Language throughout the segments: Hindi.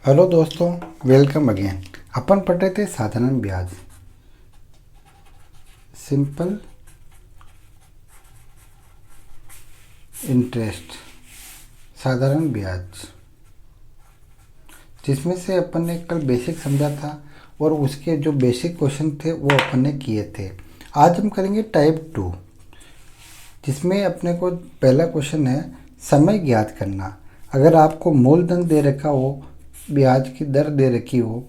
हेलो दोस्तों, वेलकम अगेन। अपन पढ़ रहे थे साधारण ब्याज, सिंपल इंटरेस्ट, साधारण ब्याज, जिसमें से अपन ने कल बेसिक समझा था और उसके जो बेसिक क्वेश्चन थे वो अपन ने किए थे। आज हम करेंगे टाइप 2, जिसमें अपने को पहला क्वेश्चन है समय ज्ञात करना। अगर आपको मूलधन दे रखा हो, ब्याज की दर दे रखी हो,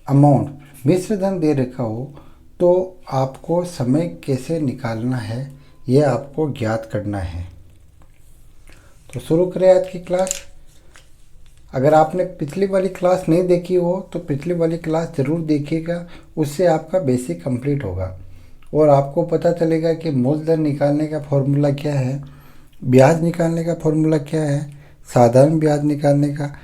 अमाउंट मिश्र धन दे रखा हो, तो आपको समय कैसे निकालना है ये आपको ज्ञात करना है। तो शुरू करें आज की क्लास। अगर आपने पिछली वाली क्लास नहीं देखी हो तो पिछली वाली क्लास ज़रूर देखिएगा, उससे आपका बेसिक कंप्लीट होगा और आपको पता चलेगा कि मूलधन निकालने का फॉर्मूला क्या है, ब्याज निकालने का फॉर्मूला क्या है, साधारण ब्याज निकालने का,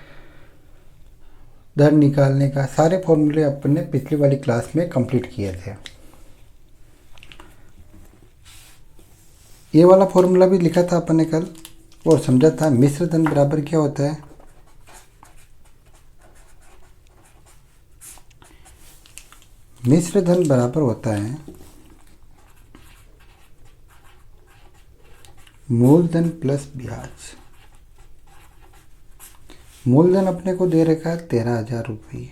दर निकालने का, सारे फॉर्मूले अपन ने पिछली वाली क्लास में कंप्लीट किए थे। ये वाला फॉर्मूला भी लिखा था अपन ने कल और समझा था मिश्र धन बराबर क्या होता है। मिश्र धन बराबर होता है मूलधन प्लस ब्याज। मूलधन अपने को दे रखा है 13,000 रुपये,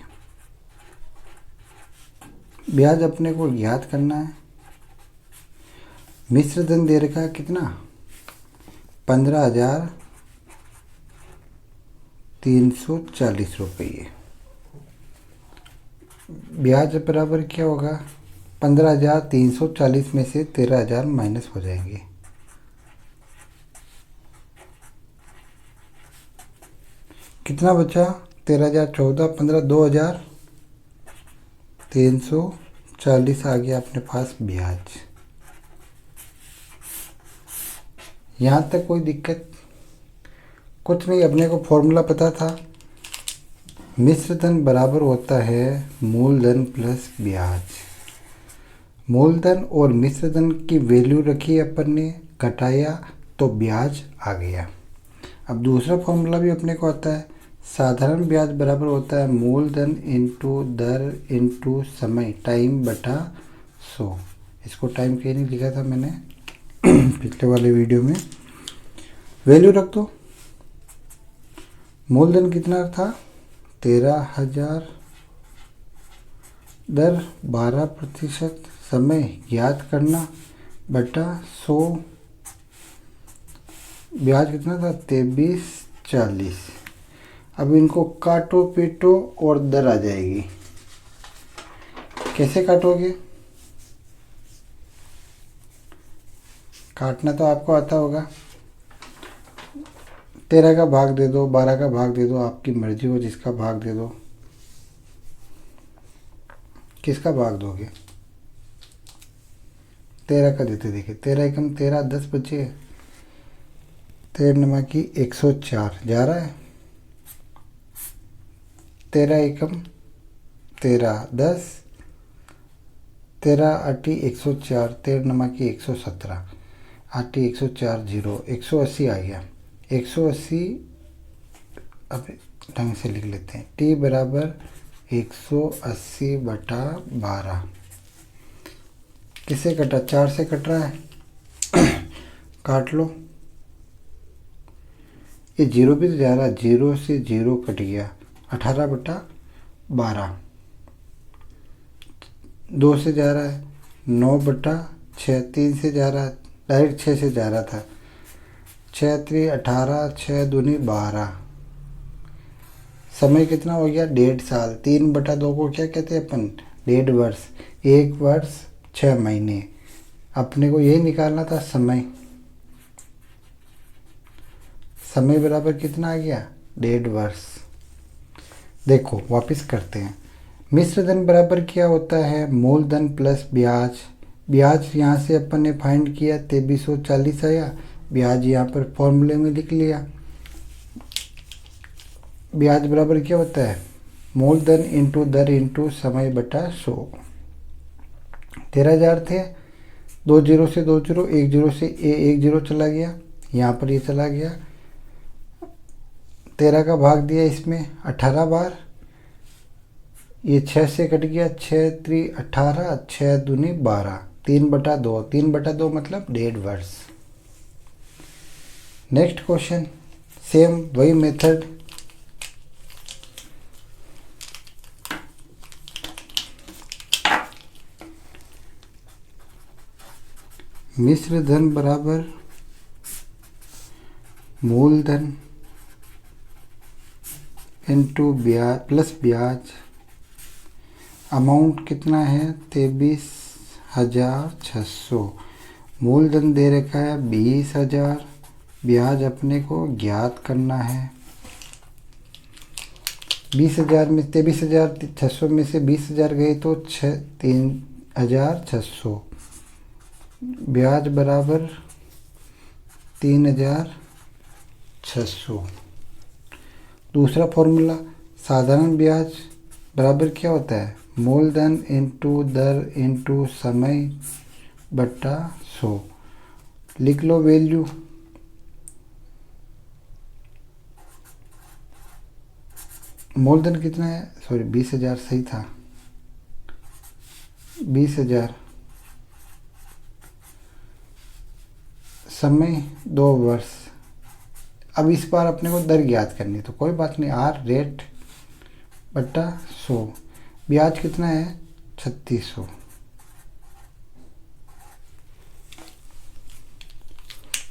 ब्याज अपने को ज्ञात करना है। मिश्र धन दे रखा है कितना, 15,340 रुपये। ब्याज बराबर क्या होगा, 15,340 में से 13,000 माइनस हो जाएंगे। कितना बचा, 13,000 14 15 2,340 आ गया अपने पास ब्याज। यहाँ तक कोई दिक्कत कुछ नहीं। अपने को फॉर्मूला पता था, मिश्र धन बराबर होता है मूलधन प्लस ब्याज। मूलधन और मिश्र धन की वैल्यू रखी अपन ने, घटाया तो ब्याज आ गया। अब दूसरा फॉर्मूला भी अपने को आता है, साधारण ब्याज बराबर होता है मूलधन इंटू दर इंटू समय, टाइम बटा 100। इसको टाइम कहीं नहीं लिखा था मैंने पिछले वाले वीडियो में। वैल्यू रख दो। मूलधन कितना था, 13,000, दर 12%, समय ज्ञात करना बटा 100, ब्याज कितना था 2340। अब इनको काटो पीटो और दर आ जाएगी। कैसे काटोगे, काटना तो आपको आता होगा। 13 का भाग दे दो, 12 का भाग दे दो, आपकी मर्जी हो जिसका भाग दे दो। किसका भाग दोगे, 13 का देते। देखिए 13 एकम 13, 10 बचे, 13 नमा की 104 जा रहा है। 13 एकम 13, 10, 13 आटी 104, 13 नमा की 117, आटी 104 0, 180 आ गया। 180 अब ढंग से लिख लेते हैं, टी बराबर 180 बटा 12। किससे कटा, 4 से कट रहा है काट लो। ये 0 भी तो जा रहा है, 0 से 0 कट गया, 18 बटा 12। 2 से जा रहा है 9 बटा 6, 3 से जा रहा है, डायरेक्ट 6 से जा रहा था, 6 3 18, 6 दूनी 12। समय कितना हो गया, 1.5 साल। 3 बटा 2 को क्या कहते हैं अपन, 1.5 वर्ष। 1 वर्ष 6 महीने। अपने को यही निकालना था समय। समय बराबर कितना आ गया, 1.5 वर्ष। देखो वापस करते हैं। मिश्र धन बराबर क्या होता है, मूलधन प्लस ब्याज। ब्याज यहाँ से अपन ने फाइंड किया, 2340 आया। ब्याज यहाँ पर फॉर्मूले में लिख लिया। ब्याज बराबर क्या होता है, मूलधन इंटू दर इंटू समय बटा 100। 13,000 थे, 2 जीरो से 2 जीरो, 1 जीरो से 1 जीरो चला गया, यहाँ पर ये चला गया। 13 का भाग दिया इसमें 18 बार, ये 6 से कट गया, 6 3 18, 6 दूनी 12, 3/2, 3/2 मतलब 1.5 वर्ष। नेक्स्ट क्वेश्चन, सेम वही मेथड, मिश्र धन बराबर मूलधन इनटू ब्याज प्लस ब्याज। अमाउंट कितना है 23,600। मूलधन दे रखा है 20,000, ब्याज अपने को ज्ञात करना है। 20,000 में 23,600 में से 20,000 गए तो 3,600, ब्याज बराबर 3,600। दूसरा फॉर्मूला, साधारण ब्याज बराबर क्या होता है, मूलधन इंटू दर इंटू समय बट्टा 100। लिख लो वैल्यू, मूलधन कितना है, सॉरी 20,000 सही था, 20,000, समय 2 वर्ष। अब इस बार अपने को दर ज्ञात करनी, तो कोई बात नहीं, आर रेट बट्टा 100। ब्याज कितना है 3,600।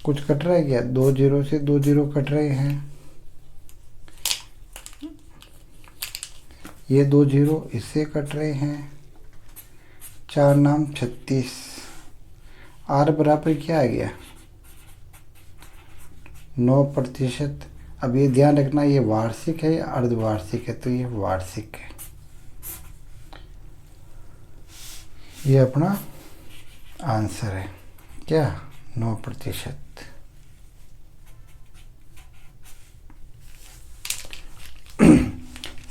कुछ कट रहा है क्या, 2 जीरो से 2 जीरो कट रहे हैं, ये 2 जीरो इससे कट रहे हैं, 4 नाम 36। आर बराबर क्या आ गया 9%। अब ये ध्यान रखना, ये वार्षिक है या अर्धवार्षिक है, तो ये वार्षिक है, ये अपना आंसर है क्या 9%।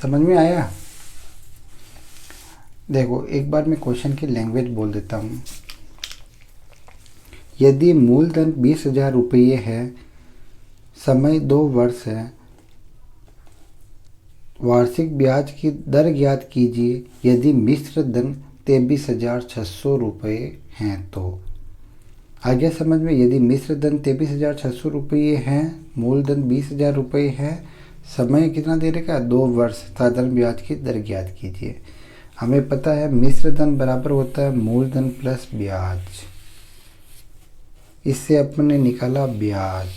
समझ में आया। देखो एक बार मैं क्वेश्चन की लैंग्वेज बोल देता हूँ। यदि मूलधन 20,000 रुपये है, समय 2 वर्ष है, वार्षिक ब्याज की दर ज्ञात कीजिए यदि मिश्र धन 23,600 रुपये हैं तो। आगे समझ में, यदि मिश्र धन 23,600 रुपये हैं, मूलधन 20,000 रुपये है, समय कितना दे रखा 2 वर्ष, साधारण ब्याज की दर ज्ञात कीजिए। हमें पता है मिश्र धन बराबर होता है मूलधन प्लस ब्याज, इससे अपन ने निकाला ब्याज।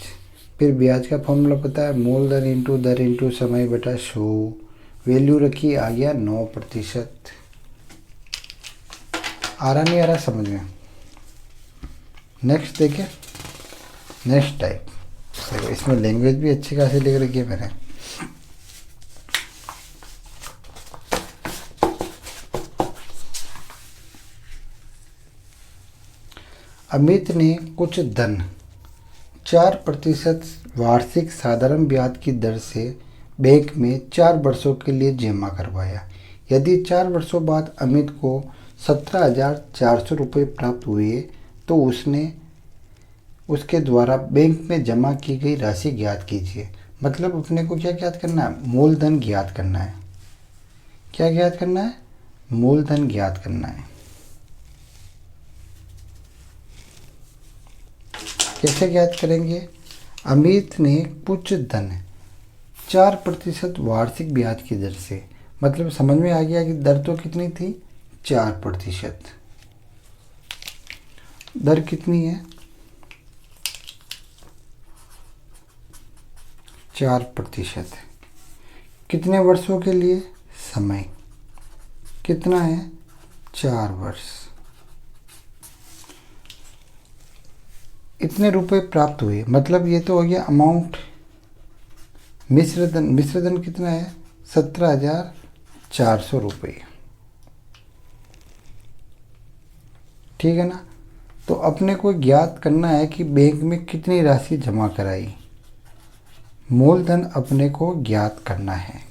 फिर ब्याज का फॉर्मूला पता है मूलधन इंटू दर इंटू समय बटा 100। वैल्यू रखी, आ गया 9%। आ रहा नहीं आ रहा समझ में। नेक्स्ट देखिए, नेक्स्ट टाइप, देखो इसमें लैंग्वेज भी अच्छी खासी लिख रखी है मैंने। अमित ने कुछ धन 4% वार्षिक साधारण ब्याज की दर से बैंक में 4 वर्षों के लिए जमा करवाया। यदि 4 वर्षों बाद अमित को 17,400 रुपये प्राप्त हुए तो उसके द्वारा बैंक में जमा की गई राशि ज्ञात कीजिए। मतलब अपने को क्या ज्ञात करना है, मूलधन ज्ञात करना है। क्या ज्ञात करना है, मूलधन ज्ञात करना है। कैसे ज्ञात करेंगे, अमित ने कुछ धन 4% वार्षिक ब्याज की दर से, मतलब समझ में आ गया कि दर तो कितनी थी 4%। दर कितनी है 4%। कितने वर्षों के लिए, समय कितना है 4 वर्ष। इतने रुपए प्राप्त हुए, मतलब ये तो हो गया अमाउंट। मिश्रधन कितना है 17,400 रुपये, ठीक है ना। तो अपने को ज्ञात करना है कि बैंक में कितनी राशि जमा कराई। मूलधन अपने को ज्ञात करना है।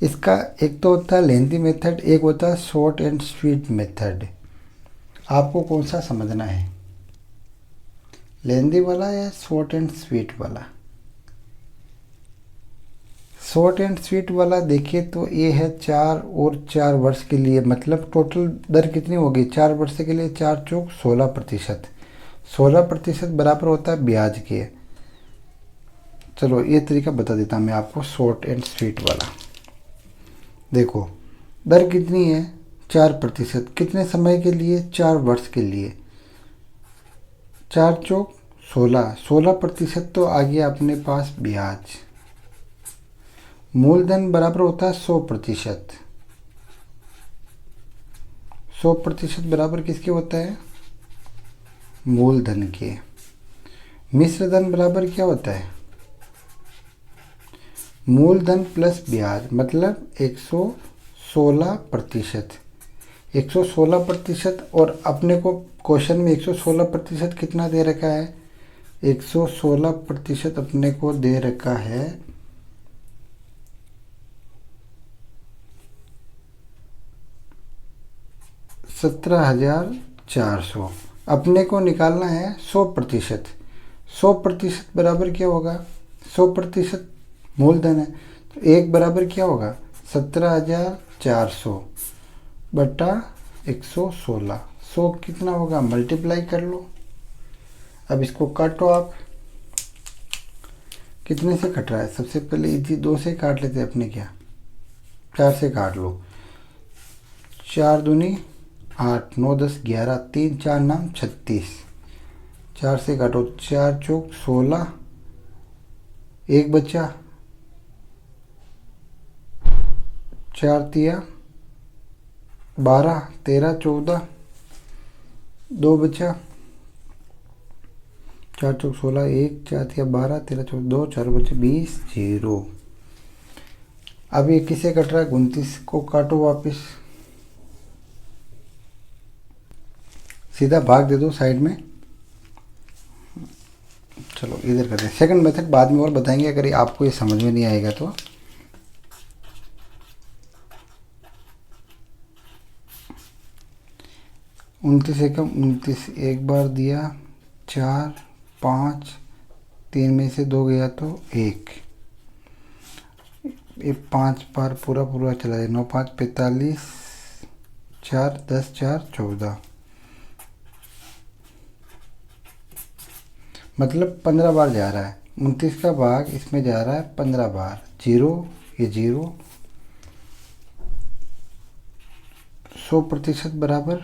इसका एक तो होता है लेंथी मेथड, एक होता है शॉर्ट एंड स्वीट मेथड। आपको कौन सा समझना है, लेंथी वाला या शॉर्ट एंड स्वीट वाला। शॉर्ट एंड स्वीट वाला देखिए तो ये है 4 के लिए, मतलब टोटल दर कितनी होगी 4 वर्ष के लिए, 4 चौक 16%। 16% बराबर होता है ब्याज के। चलो ये तरीका बता देता हूँ मैं आपको शॉर्ट एंड स्वीट वाला। देखो दर कितनी है 4%, कितने समय के लिए 4 वर्ष के लिए, 4 चौक 16, 16% तो आ गया अपने पास ब्याज। मूलधन बराबर होता है 100%। 100% बराबर किसके होता है, मूलधन के। मिश्र धन बराबर क्या होता है, मूलधन प्लस ब्याज, मतलब 116%। 116%, और अपने को क्वेश्चन में 116% कितना दे रखा है, 116% अपने को दे रखा है 17,400। अपने को निकालना है 100%। 100% बराबर क्या होगा, 100% मूलधन है, तो एक बराबर क्या होगा 17,400 बटा 116। 100 कितना होगा, मल्टीप्लाई कर लो। अब इसको काटो आप, कितने से कट रहा है, सबसे पहले इसी 2 से काट लेते हैं अपने, क्या 4 से काट लो। 4 दूनी 8, 9 10 11, 3 4 नाम 36। 4 से काटो, 4 चौक 16, एक बच्चा, 4 तिया 12, 13 14, 2 बच्चा, 4 चौक 16, 1 4 तिया 12, 13 14, 2 4 बच्चे 20, 0। अब ये किसे कट रहा है, 29 को काटो वापस, सीधा भाग दे दो साइड में। चलो इधर करते हैं, सेकंड मेथड बाद में और बताएंगे अगर आपको ये समझ में नहीं आएगा तो। उनतीस एकम 29, एक बार दिया 4 5, 3 में से 2 गया तो 1, ये 5 बार पूरा पूरा चला जाए, 9 5 45, 4 10 4 14, मतलब 15 बार जा रहा है। 29 का भाग इसमें जा रहा है 15 बार, 0 ये 0। 100% बराबर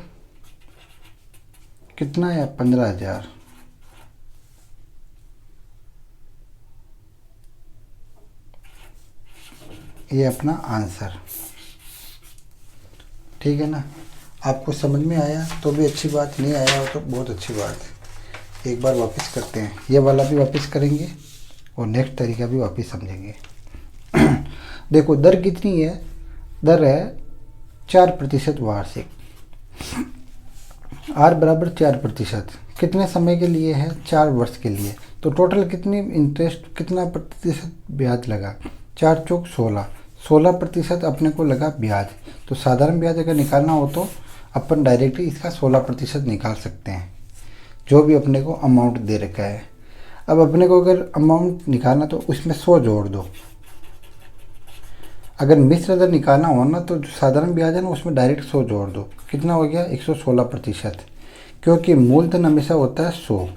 कितना है, 15,000। ये अपना आंसर, ठीक है ना। आपको समझ में आया तो भी अच्छी बात, नहीं आया हो तो बहुत अच्छी बात है। एक बार वापस करते हैं, ये वाला भी वापस करेंगे और नेक्स्ट तरीका भी वापस समझेंगे। देखो दर कितनी है, दर है 4% वार्षिक। आर बराबर 4%, कितने समय के लिए है, 4 वर्ष के लिए। तो टोटल कितनी इंटरेस्ट, कितना प्रतिशत ब्याज लगा, 4 चौक 16, 16% अपने को लगा ब्याज। तो साधारण ब्याज अगर निकालना हो तो अपन डायरेक्टली इसका 16% निकाल सकते हैं, जो भी अपने को अमाउंट दे रखा है। अब अपने को अगर अमाउंट निकालना तो उसमें 100 जोड़ दो। अगर मिश्र दर निकालना हो ना तो जो साधारण ब्याज है ना उसमें डायरेक्ट 100 जोड़ दो, कितना हो गया 116%, क्योंकि मूलधन हमेशा होता है 100।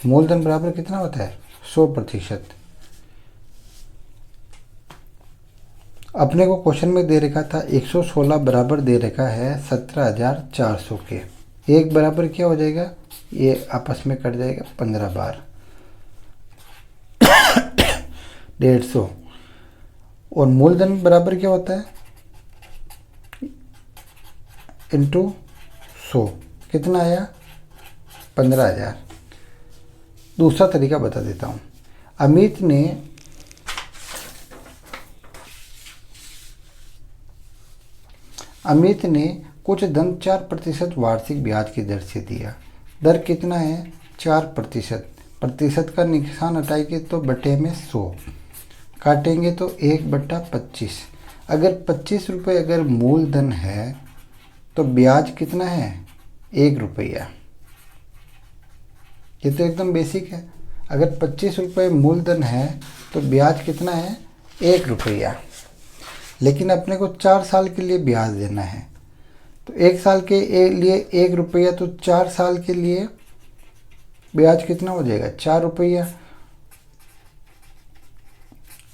मूलधन बराबर कितना होता है 100%। अपने को क्वेश्चन में दे रखा था 116 बराबर दे रखा है 17,400 के। एक बराबर क्या हो जाएगा, ये आपस में कट जाएगा 15 बार, 150। और मूलधन बराबर क्या होता है इंटू 100, कितना आया 15,000। दूसरा तरीका बता देता हूँ। अमित ने कुछ धन 4% वार्षिक ब्याज की दर से दिया। दर कितना है 4%, प्रतिशत का निशान हटाएंगे तो बटे में 100, काटेंगे तो 1/25। अगर 25 रुपये अगर मूलधन है तो ब्याज कितना है 1 रुपया। ये तो एकदम बेसिक है। अगर 25 रुपये मूलधन है तो ब्याज कितना है 1 रुपया, लेकिन अपने को 4 साल के लिए ब्याज देना है। तो 1 साल के लिए 1 रुपया, तो 4 साल के लिए ब्याज कितना हो जाएगा? 4 रुपया।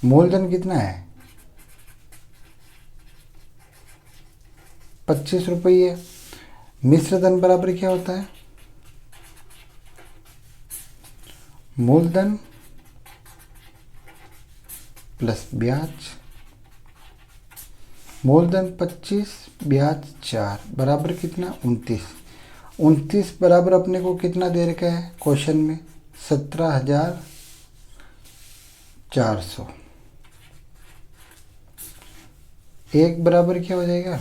मूलधन कितना है? 25 रुपये। मिश्रधन बराबर क्या होता है? मूलधन प्लस ब्याज। मूलधन 25, ब्याज 4, बराबर कितना? 29। 29 बराबर अपने को कितना दे रखा है क्वेश्चन में? 17,400। एक बराबर क्या हो जाएगा?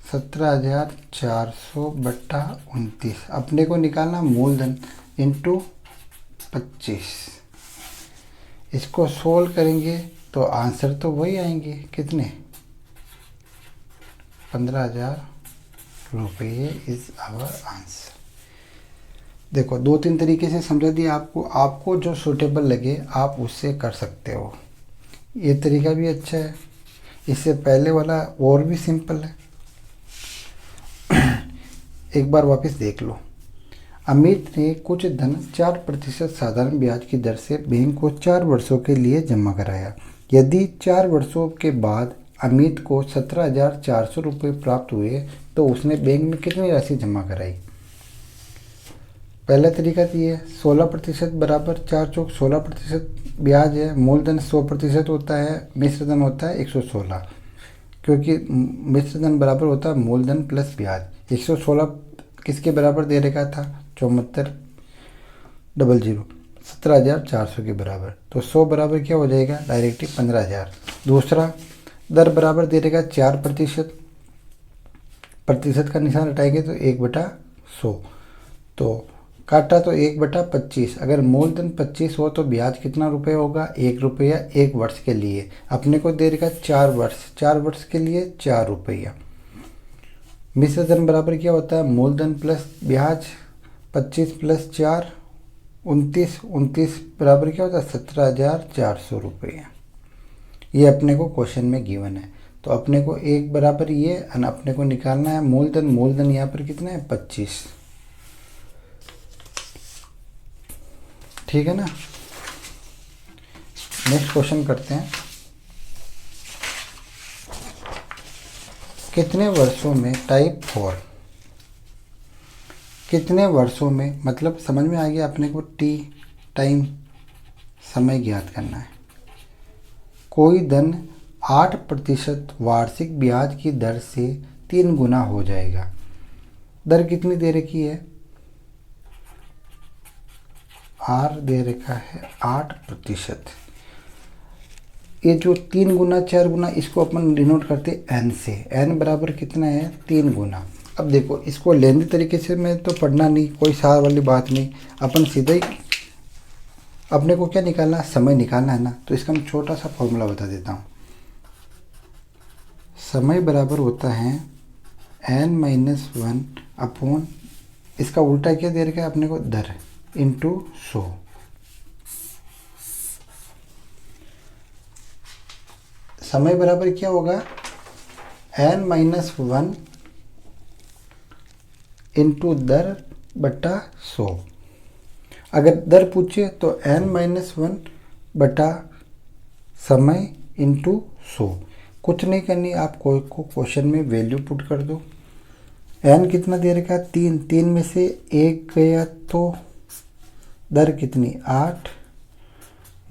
17,400 बट्टा 29। अपने को निकालना मूलधन इंटू 25। इसको सोल्व करेंगे तो आंसर तो वही आएंगे, कितने? 15,000 रुपये इज आवर आंसर। देखो 2-3 तरीके से समझा दिया आपको, आपको जो सूटेबल लगे आप उससे कर सकते हो। ये तरीका भी अच्छा है, इससे पहले वाला और भी सिंपल है। एक बार वापस देख लो। अमित ने कुछ धन 4% साधारण ब्याज की दर से बैंक को 4 वर्षों के लिए जमा कराया। यदि 4 वर्षों के बाद अमित को 17,400 रुपये प्राप्त हुए तो उसने बैंक में कितनी राशि जमा कराई? पहला तरीका तो ये 16% बराबर 4 चौक 16% ब्याज है। मूलधन 100% होता है, मिश्रधन होता है 116, क्योंकि मिश्रधन बराबर होता है मूलधन प्लस ब्याज। 116 किसके बराबर दे रखा था? 7400, 17,400 के बराबर। तो 100 बराबर क्या हो जाएगा? डायरेक्टली 15,000। दूसरा दर बराबर दे रखा 4%, प्रतिशत का निशान हटाएंगे तो 1/100, तो काटा तो 1/25। अगर मूलधन 25 हो तो ब्याज कितना रुपये होगा? 1 रुपया 1 वर्ष के लिए। अपने को दे रखा 4 वर्ष, 4 वर्ष के लिए 4 रुपया। मिश्रधन बराबर क्या होता है? मूलधन प्लस ब्याज। 25 प्लस 4 29, 29 बराबर क्या होता है? 17,400 रुपये। ये अपने को क्वेश्चन में गिवन है। तो अपने को एक बराबर ये और अपने को निकालना है मूलधन। मूलधन यहाँ पर कितना है? 25। ठीक है ना। नेक्स्ट क्वेश्चन करते हैं। कितने वर्षों में टाइप 4, कितने वर्षों में, मतलब समझ में आ गया अपने को? टी टाइम, समय ज्ञात करना है। कोई धन 8% वार्षिक ब्याज की दर से 3 गुना हो जाएगा। दर कितनी दे रखी है? आर दे रखा है 8%। ये जो 3 गुना 4 गुना, इसको अपन डिनोट करते एन से। एन बराबर कितना है? 3 गुना। अब देखो इसको लेंदी तरीके से मैं तो पढ़ना नहीं, कोई सार वाली बात नहीं, अपन सीधा ही अपने को क्या निकालना है? समय निकालना है ना। तो इसका मैं छोटा सा फॉर्मूला बता देता हूँ। समय बराबर होता है n-1 अपॉन, इसका उल्टा क्या दे रखा है अपने को? दर इंटू 100। समय बराबर क्या होगा? n-1 इंटू दर बटा 100। अगर दर पूछे तो n-1 बटा समय इंटू 100। कुछ नहीं करनी, आप कोई को क्वेश्चन में वैल्यू पुट कर दो। n कितना दे रखा है? 3, 3 में से 1 गया तो दर कितनी? 8।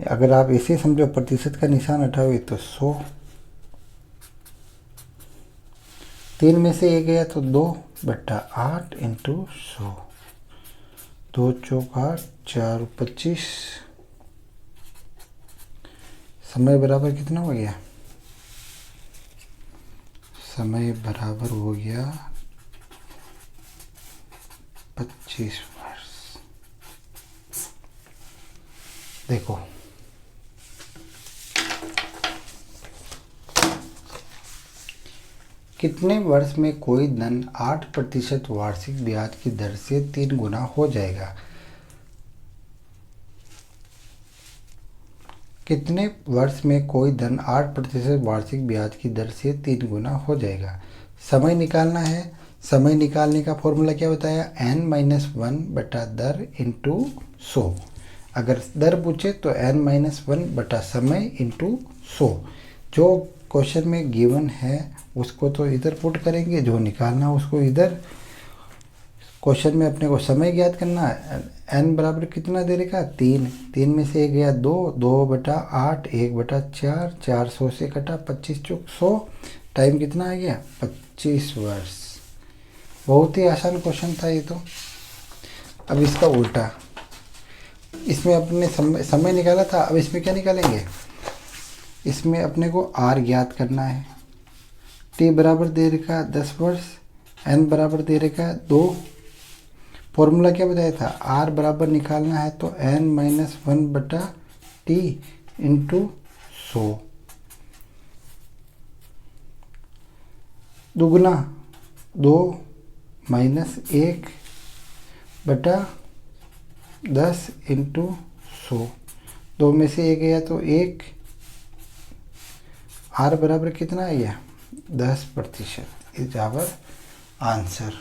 अगर आप ऐसे समझो प्रतिशत का निशान हटाओगे तो 100। 3 में से 1 गया तो 2/8 इंटू 100। 2 चौक 8, 4 25। समय बराबर कितना हो गया? समय बराबर हो गया 25 वर्ष। देखो कितने वर्ष में कोई धन 8% वार्षिक ब्याज की दर से 3 गुना हो जाएगा? कितने वर्ष में कोई धन 8% वार्षिक ब्याज की दर से 3 गुना हो जाएगा। समय निकालना है। समय निकालने का फॉर्मूला क्या बताया, n-1 बटा दर इंटू 100। अगर दर पूछे तो n-1 बटा समय इंटू 100। जो क्वेश्चन में गिवन है उसको तो इधर पुट करेंगे, जो निकालना उसको इधर। क्वेश्चन में अपने को समय ज्ञात करना है। n बराबर कितना दे रखा, 3। 3 में से 1 गया 2, 2/8, 1/4, 400 से कटा 25 चौक 100। टाइम कितना आ गया, 25 वर्ष। बहुत ही आसान क्वेश्चन था ये तो। अब इसका उल्टा, इसमें अपने समय निकाला था, अब इसमें क्या निकालेंगे, इसमें अपने को r ज्ञात करना है। t बराबर दे रखा 10 वर्ष, n बराबर दे रखा 2। फॉर्मूला क्या बताया था, r बराबर निकालना है तो n-1 बटा t इंटू 100। दुगुना 2 माइनस 1 बटा 10 इंटू 100। 2 में से 1 गया तो 1। r बराबर कितना आ गया, 10% इज आवर आंसर।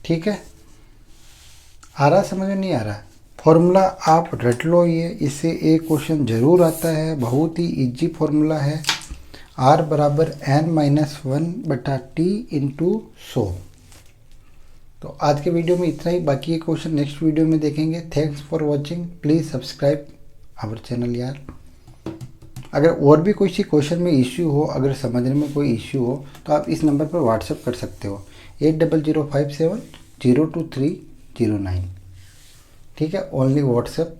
ठीक है, आ रहा समझ में, नहीं आ रहा, फॉर्मूला आप रट लो ये, इससे एक क्वेश्चन जरूर आता है। बहुत ही इजी फॉर्मूला है, r बराबर n-1 बटा t इंटू 100। तो आज के वीडियो में इतना ही, बाकी ये क्वेश्चन नेक्स्ट वीडियो में देखेंगे। Thanks for watching, please subscribe our channel यार। अगर और भी कोई सी क्वेश्चन में इश्यू हो, अगर समझने में कोई इश्यू हो तो आप इस नंबर पर व्हाट्सएप कर सकते हो, 8005702309। ठीक है, ओनली व्हाट्सएप।